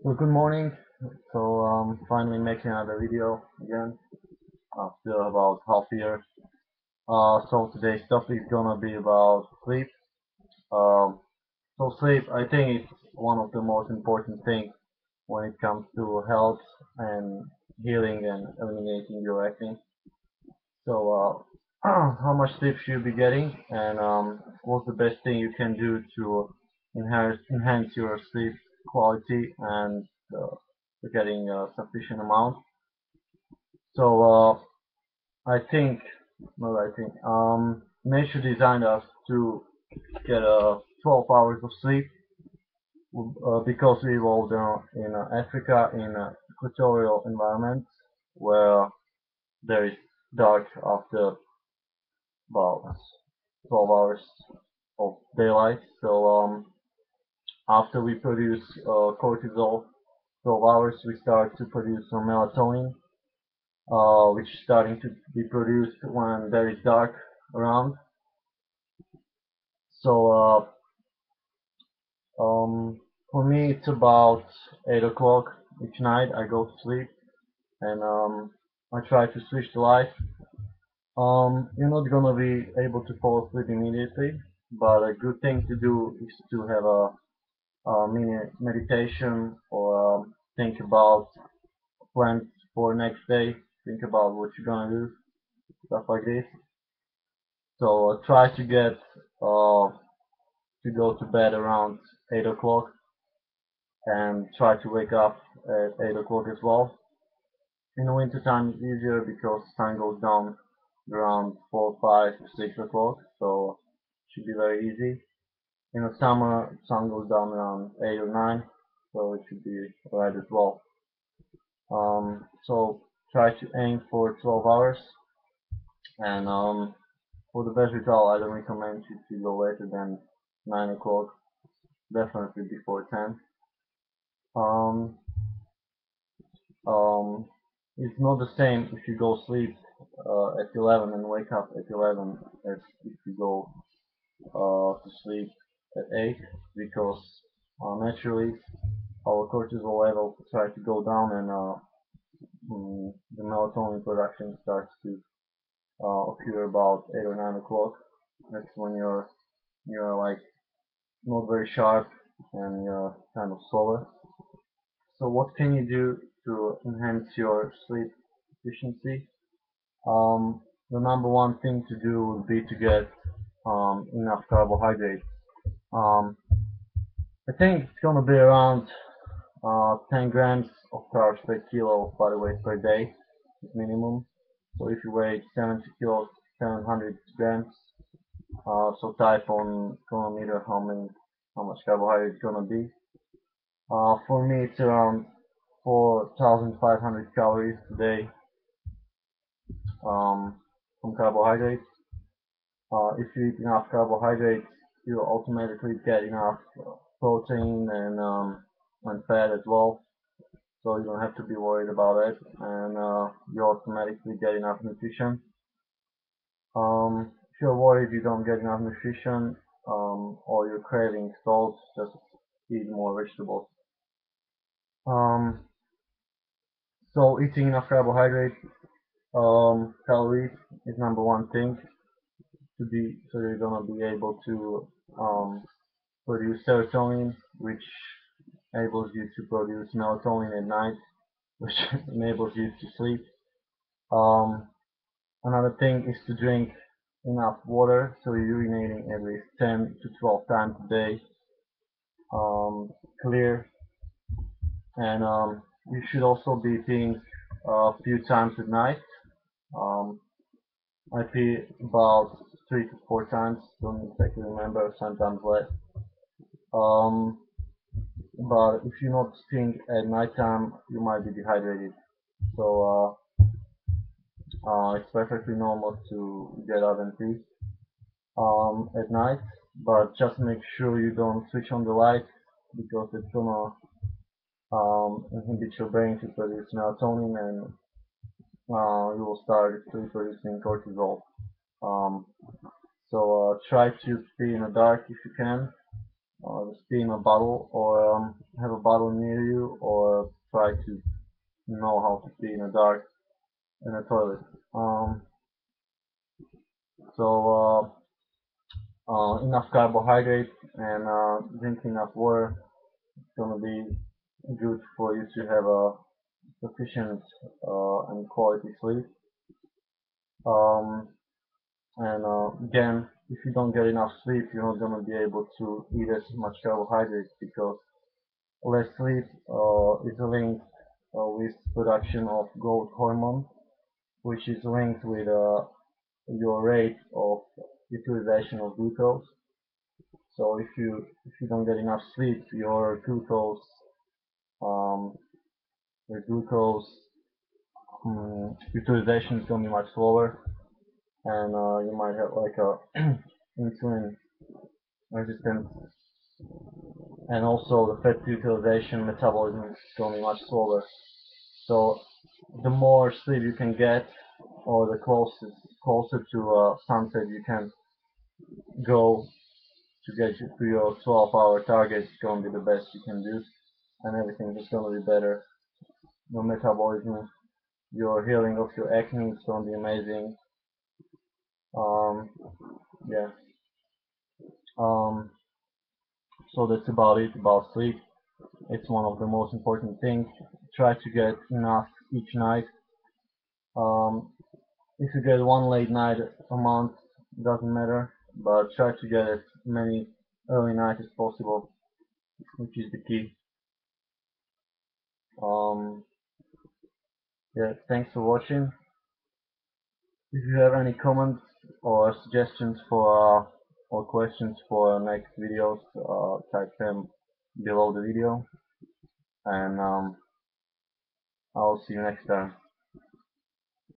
Well, good morning. Finally making another video again after about half a year. Today's topic is gonna be about sleep. Um, Sleep, I think it's one of the most important things when it comes to health and healing and eliminating your acne. How much sleep should you be getting, and what's the best thing you can do to enhance your sleep quality and uh, getting a sufficient amount? So I think, well, I think nature designed us to get 12 hours of sleep because we evolved in Africa in equatorial environment where there is dark after about 12 hours of daylight. After we produce cortisol, 12 hours, we start to produce some melatonin, which is starting to be produced when there is dark around. So for me, it's about 8 o'clock each night. I go to sleep and I try to switch the light. You're not gonna be able to fall asleep immediately, but a good thing to do is to have a mini meditation or think about plans for next day. Think about what you're gonna do, stuff like this. So try to get to go to bed around 8 o'clock and try to wake up at 8 o'clock as well. In the winter time it's easier because sun goes down around 4, 5, 6 o'clock, so it should be very easy. In the summer sun goes down around 8 or 9, so it should be alright as well. So try to aim for 12 hours and for the best result I don't recommend you to go later than 9 o'clock, definitely before 10. Um, Um, it's not the same if you go sleep at 11 and wake up at 11 as if you go to sleep at 8 because naturally our cortisol level try to go down and the melatonin production starts to occur about 8 or 9 o'clock. That's when you're like not very sharp and you're kind of slower. So what can you do to enhance your sleep efficiency? The number one thing to do would be to get enough carbohydrates. Um, I think it's gonna be around 10 grams of carbs per kilo of body weight per day is minimum. So if you weigh 70 kilos, 700 grams. So type on kilometer how much carbohydrate it's gonna be. For me, it's around 4,500 calories a day from carbohydrates. If you eat enough carbohydrates, you automatically get enough protein and fat as well. So you don't have to be worried about it, and you automatically get enough nutrition. If you're worried you don't get enough nutrition or you're craving salt, just eat more vegetables. Um, so eating enough carbohydrates, calories is number one thing to be so you're gonna be able to produce serotonin, which enables you to produce melatonin at night, which enables you to sleep. Um, Another thing is to drink enough water, so you're urinating at least 10 to 12 times a day, clear, and you should also be peeing a few times at night. Um, I pee about 3 to 4 times, don't exactly remember, sometimes less. Um, but if you're not peeing at nighttime, you might be dehydrated. So it's perfectly normal to get up and pee at night, but just make sure you don't switch on the light because it's gonna inhibit your brain to produce melatonin and you will start producing cortisol. Um, try to pee in the dark if you can. Just pee in a bottle or have a bottle near you, or try to know how to pee in the dark in a toilet. Enough carbohydrate and drink enough water. It's gonna be good for you to have a sufficient and quality sleep. Um, and again, if you don't get enough sleep, you're not gonna be able to eat as much carbohydrates, because less sleep is linked with production of growth hormone, which is linked with your rate of utilization of glucose. So if you don't get enough sleep, um, your glucose utilization is going to be much slower, and you might have like a insulin resistance, and also the fat utilization metabolism is going to be much slower. So the more sleep you can get, or the closer to sunset you can go to get you to your 12-hour target, is going to be the best you can do, and everything is going to be better. Your metabolism, your healing of your acne is going to be amazing. Um, yeah. Um, so that's about it about sleep. It's one of the most important things. Try to get enough each night. Um, if you get one late night a month, doesn't matter, but try to get as many early nights as possible, which is the key. Um, yeah, thanks for watching. If you have any comments or suggestions for or questions for next videos, type them below the video, and I'll see you next time.